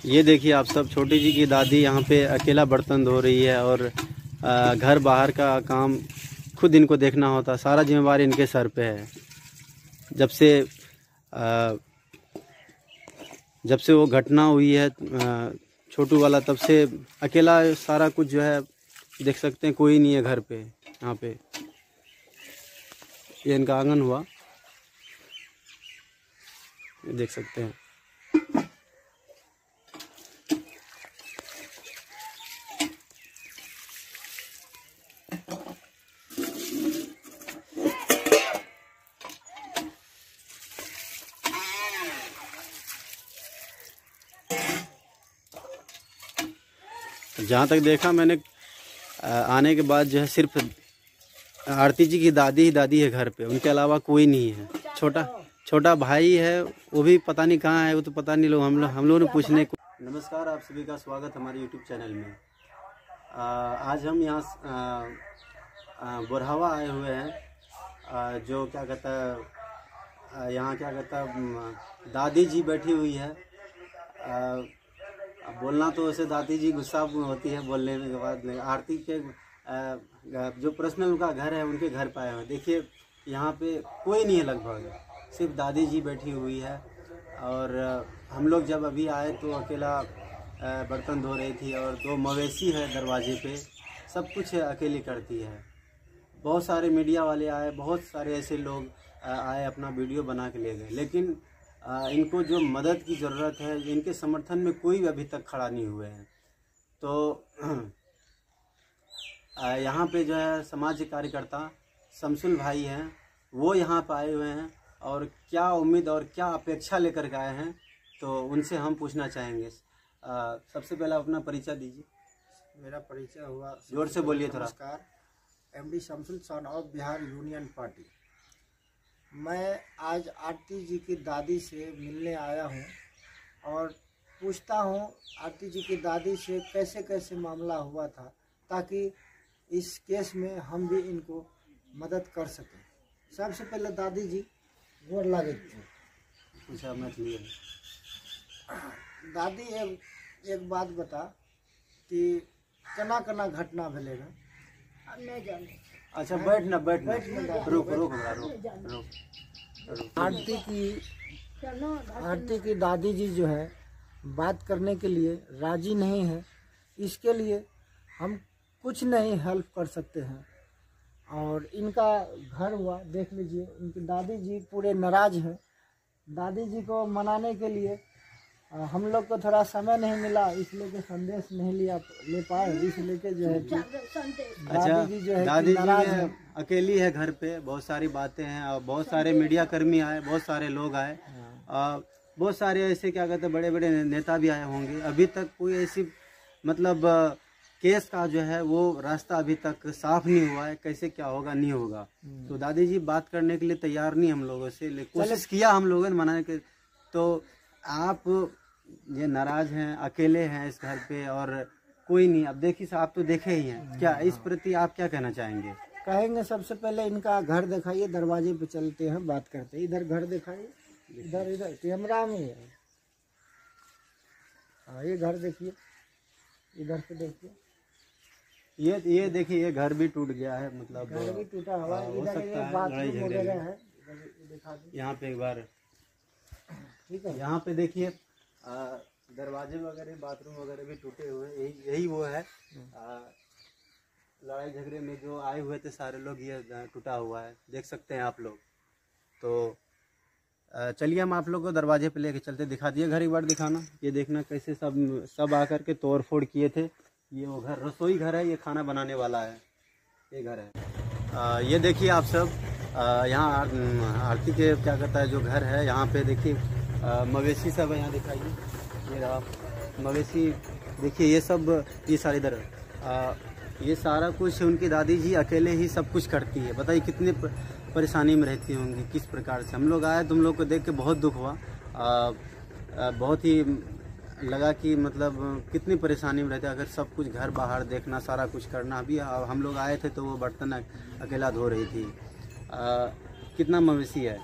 ये देखिए आप सब, छोटी जी की दादी यहाँ पे अकेला बर्तन धो रही है और घर बाहर का काम खुद इनको देखना होता, सारा जिम्मेवारी इनके सर पे है। जब से वो घटना हुई है छोटू वाला, तब से अकेला सारा कुछ जो है देख सकते हैं, कोई नहीं है घर पे। यहाँ पे ये इनका आंगन हुआ, ये देख सकते हैं। जहाँ तक देखा मैंने आने के बाद जो है सिर्फ आरती जी की दादी ही दादी है घर पे, उनके अलावा कोई नहीं है। छोटा भाई है, वो भी पता नहीं कहाँ है, वो तो पता नहीं। हम लोगों ने पूछने को। नमस्कार, आप सभी का स्वागत हमारे यूट्यूब चैनल में। आज हम यहाँ बोरहावा आए हुए हैं। जो क्या कहता है, यहाँ क्या कहता है, दादी जी बैठी हुई है। बोलना तो वैसे दादी जी गुस्सा होती है बोलने के बाद। आरती के जो पर्सनल उनका घर है, उनके घर पे आए हुए। देखिए यहाँ पे कोई नहीं है, लगभग सिर्फ दादी जी बैठी हुई है। और हम लोग जब अभी आए तो अकेला बर्तन धो रही थी, और 2 मवेशी है दरवाजे पे, सब कुछ अकेली करती है। बहुत सारे मीडिया वाले आए, बहुत सारे ऐसे लोग आए, अपना वीडियो बना के ले गए, लेकिन इनको जो मदद की ज़रूरत है, इनके समर्थन में कोई भी अभी तक खड़ा नहीं हुए हैं। तो यहाँ पे जो है समाज कार्यकर्ता शमसुल भाई हैं, वो यहाँ पर आए हुए हैं, और क्या उम्मीद और क्या अपेक्षा लेकर के आए हैं, तो उनसे हम पूछना चाहेंगे। सबसे पहले अपना परिचय दीजिए। मेरा परिचय हुआ, जोर से बोलिए थोड़ा। नमस्कार, MD Shamsul son of Bihar union party. मैं आज आरती जी की दादी से मिलने आया हूं और पूछता हूं आरती जी की दादी से कैसे कैसे मामला हुआ था, ताकि इस केस में हम भी इनको मदद कर सकें। सबसे पहले दादी जी गोर लागे पूछा मैथिली। दादी एक बात बता कि केना केना घटना भेले रहे? नहीं जाने। अच्छा बैठना रुक। आरती की दादी जी जो है बात करने के लिए राजी नहीं है। इसके लिए हम कुछ नहीं हेल्प कर सकते हैं। और इनका घर हुआ, देख लीजिए, इनकी दादी जी पूरे नाराज हैं। दादी जी को मनाने के लिए हम लोग को थोड़ा समय नहीं मिला, इसलिए कि संदेश नहीं ले पाए, इसलिए के जो है कि दादी जी जो है अकेली है घर पे। बहुत सारी बातें हैं, और बहुत सारे मीडिया कर्मी आए, बहुत सारे लोग आए, बहुत सारे ऐसे क्या कहते हैं बड़े बड़े नेता भी आए होंगे। अभी तक कोई ऐसी मतलब केस का जो है वो रास्ता अभी तक साफ नहीं हुआ है, कैसे क्या होगा नहीं होगा। तो दादी जी बात करने के लिए तैयार नहीं हम लोगों से, कोशिश किया हम लोगों ने मनाने के। तो आप ये नाराज हैं, अकेले हैं इस घर पे, और कोई नहीं। अब देखिए, आप तो देखे ही हैं, क्या इस प्रति आप क्या कहना चाहेंगे? कहेंगे सबसे पहले इनका घर दिखाइए, दरवाजे पे चलते हैं, बात करते हैं। इधर घर दिखाइए, इधर कैमरा में है। हाँ, ये घर देखिए, इधर से देखिए। ये देखिए, ये घर भी टूट गया है, मतलब घर भी टूटा हुआ है। इधर ये बाथरूम वगैरह है, दिखा दीजिए। यहाँ पे एक बार ठीक है, यहाँ पे देखिए दरवाजे वगैरह, बाथरूम वगैरह भी टूटे हुए। यही वो है। लड़ाई झगड़े में जो आए हुए थे सारे लोग, ये टूटा हुआ है, देख सकते हैं आप लोग। तो चलिए हम आप लोग को दरवाजे पे लेके चलते, दिखा दिए घर एक बार दिखाना। ये देखना कैसे सब आकर के तोड़ फोड़ किए थे। ये वो घर रसोई घर है, ये खाना बनाने वाला है, ये घर है। ये देखिए आप सब, यहाँ आरती के क्या कहता है जो घर है, यहाँ पे देखिए मवेशी सब है। यहाँ दिखाइए, ये रहा मवेशी। देखिए ये सब, ये सारे इधर ये सारा कुछ उनकी दादी जी अकेले ही सब कुछ करती है। बताइए कितने परेशानी में रहती होंगी, किस प्रकार से। हम लोग आए, तुम लोग को देख के बहुत दुख हुआ। बहुत ही लगा कि मतलब कितनी परेशानी में रहते, अगर सब कुछ घर बाहर देखना, सारा कुछ करना। अभी हम लोग आए थे तो वो बर्तन अकेला धो रही थी। कितना मवेशी है?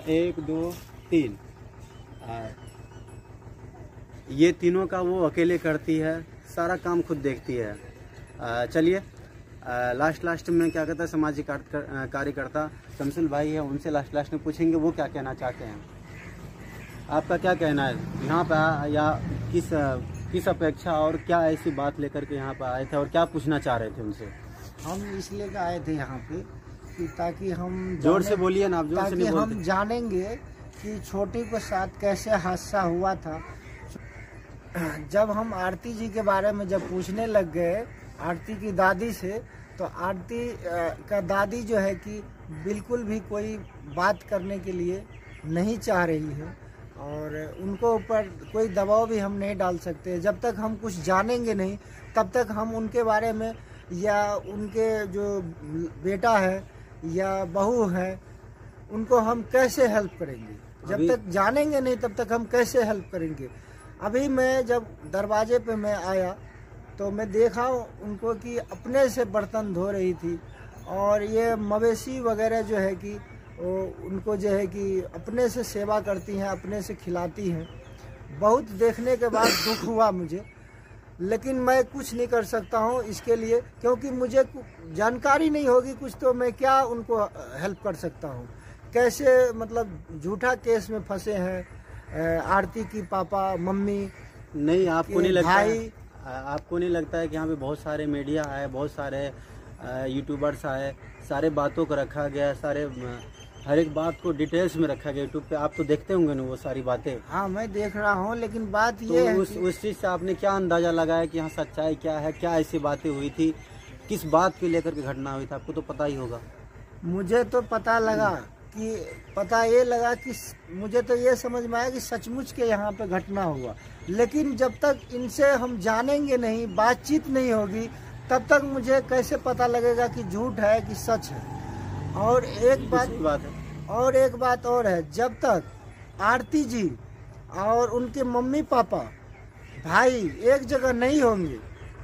1 2 3 ये तीनों का वो अकेले करती है, सारा काम खुद देखती है। चलिए लास्ट में क्या कहता है सामाजिक कार्यकर्ता शमसुल भाई है, उनसे लास्ट में पूछेंगे वो क्या कहना चाहते हैं। आपका क्या कहना है यहाँ पे, या किस अपेक्षा और क्या ऐसी बात लेकर के यहाँ पे आए थे और क्या पूछना चाह रहे थे उनसे? हम इसलिए का आए थे यहाँ पे कि ताकि हम जोर से बोलिए ना, आप जोर से नहीं बोलते। हम जानेंगे कि छोटी के साथ कैसे हादसा हुआ था। जब हम आरती जी के बारे में जब पूछने लग गए आरती की दादी से, तो आरती का दादी जो है कि बिल्कुल भी कोई बात करने के लिए नहीं चाह रही है और उनको ऊपर कोई दबाव भी हम नहीं डाल सकते। जब तक हम कुछ जानेंगे नहीं तब तक हम उनके बारे में या उनके जो बेटा है या बहू है उनको हम कैसे हेल्प करेंगे। जब तक जानेंगे नहीं तब तक हम कैसे हेल्प करेंगे। अभी मैं जब दरवाजे पे मैं आया तो मैं देखा उनको कि अपने से बर्तन धो रही थी और ये मवेशी वगैरह जो है कि उनको जो है कि अपने से सेवा करती हैं, अपने से खिलाती हैं। बहुत देखने के बाद दुख हुआ मुझे, लेकिन मैं कुछ नहीं कर सकता हूँ इसके लिए, क्योंकि मुझे जानकारी नहीं होगी कुछ तो मैं क्या उनको हेल्प कर सकता हूँ। कैसे मतलब झूठा केस में फंसे हैं आरती की पापा मम्मी। नहीं, आपको नहीं लगता है, आपको नहीं लगता है कि यहाँ पे बहुत सारे मीडिया आए, बहुत सारे यूट्यूबर्स आए, सारे बातों को रखा गया, सारे हर एक बात को डिटेल्स में रखा गया यूट्यूब पे। आप तो देखते होंगे ना वो सारी बातें। हाँ मैं देख रहा हूँ, लेकिन बात तो ये है उस चीज़ से आपने क्या अंदाज़ा लगाया कि यहाँ सच्चाई क्या है, क्या ऐसी बातें हुई थी, किस बात को लेकर के घटना हुई थी? आपको तो पता ही होगा। मुझे तो पता लगा कि पता ये लगा कि मुझे तो ये समझ में आया कि सचमुच के यहाँ पे घटना हुआ, लेकिन जब तक इनसे हम जानेंगे नहीं, बातचीत नहीं होगी, तब तक मुझे कैसे पता लगेगा कि झूठ है कि सच है। और एक बात है, जब तक आरती जी और उनके मम्मी पापा भाई एक जगह नहीं होंगे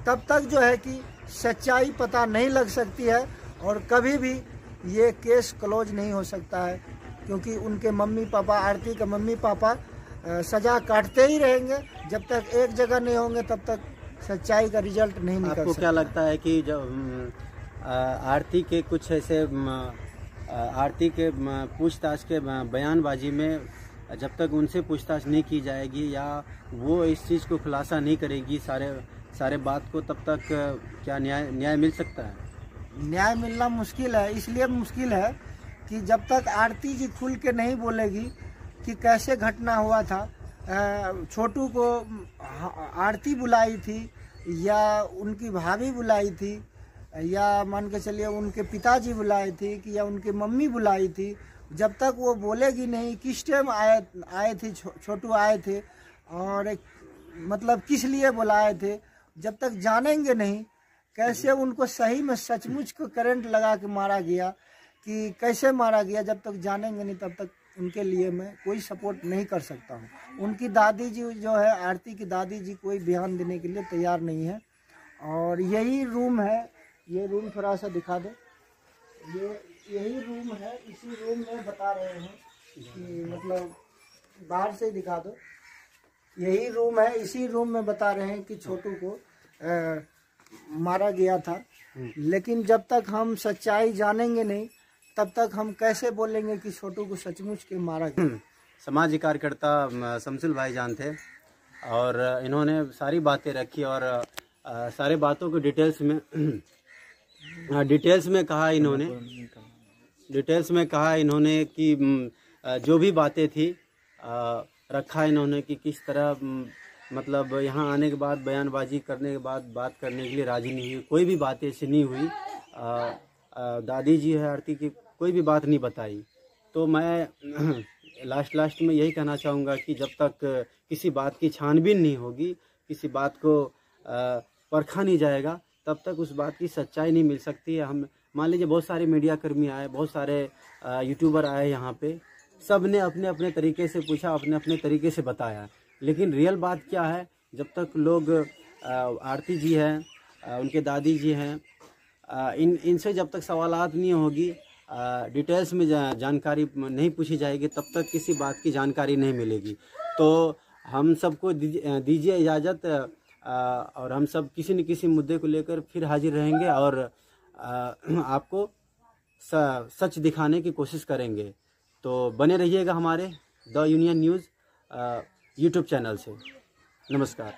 तब तक जो है कि सच्चाई पता नहीं लग सकती है और कभी भी ये केस क्लोज नहीं हो सकता है, क्योंकि उनके मम्मी पापा, आरती के मम्मी पापा सजा काटते ही रहेंगे। जब तक एक जगह नहीं होंगे तब तक सच्चाई का रिजल्ट नहीं निकल सकता। आपको क्या लगता है कि जब आरती के कुछ ऐसे आरती के पूछताछ के बयानबाजी में जब तक उनसे पूछताछ नहीं की जाएगी या वो इस चीज़ को खुलासा नहीं करेगी सारे बात को, तब तक क्या न्याय मिल सकता है? न्याय मिलना मुश्किल है। इसलिए मुश्किल है कि जब तक आरती जी खुल के नहीं बोलेगी कि कैसे घटना हुआ था, छोटू को आरती बुलाई थी या उनकी भाभी बुलाई थी या मान के चलिए उनके पिताजी बुलाए थे कि या उनकी मम्मी बुलाई थी, जब तक वो बोलेगी नहीं किस टाइम आए थे छोटू आए थे और मतलब किस लिए बुलाए थे, जब तक जानेंगे नहीं कैसे उनको सही में सचमुच को करंट लगा के मारा गया कि कैसे मारा गया, जब तक जानेंगे नहीं तब तक उनके लिए मैं कोई सपोर्ट नहीं कर सकता हूँ। उनकी दादी जी जो है, आरती की दादी जी, कोई बयान देने के लिए तैयार नहीं है। और यही रूम है, ये रूम थोड़ा सा दिखा दो, ये यही रूम है। इसी रूम में बता रहे हैं कि मतलब बाहर से ही दिखा दो, यही रूम है। इसी रूम में बता रहे हैं कि छोटू को मारा गया था, लेकिन जब तक हम सच्चाई जानेंगे नहीं तब तक हम कैसे बोलेंगे कि छोटू को सचमुच के मारा गया। सामाजिक कार्यकर्ता शमसुल भाई जान थे और इन्होंने सारी बातें रखी और सारे बातों को डिटेल्स में कहा इन्होंने कि जो भी बातें थी रखा इन्होंने कि किस तरह मतलब यहाँ आने के बाद बयानबाजी करने के बाद बात करने के लिए राजी नहीं हुई, कोई भी बात ऐसी नहीं हुई। दादी जी है आरती की, कोई भी बात नहीं बताई। तो मैं लास्ट में यही कहना चाहूँगा कि जब तक किसी बात की छानबीन नहीं होगी, किसी बात को परखा नहीं जाएगा, तब तक उस बात की सच्चाई नहीं मिल सकती है। हम मान लीजिए बहुत सारे मीडिया कर्मी आए, बहुत सारे यूट्यूबर आए यहाँ पे, सब ने अपने अपने तरीके से पूछा, अपने अपने तरीके से बताया, लेकिन रियल बात क्या है, जब तक लोग आरती जी हैं, उनके दादी जी हैं, इनसे जब तक सवालात नहीं होगी, डिटेल्स में जानकारी नहीं पूछी जाएगी, तब तक किसी बात की जानकारी नहीं मिलेगी। तो हम सबको दीजिए इजाज़त, और हम सब किसी न किसी मुद्दे को लेकर फिर हाजिर रहेंगे और आपको सच दिखाने की कोशिश करेंगे। तो बने रहिएगा हमारे the union news YouTube channel से। नमस्कार।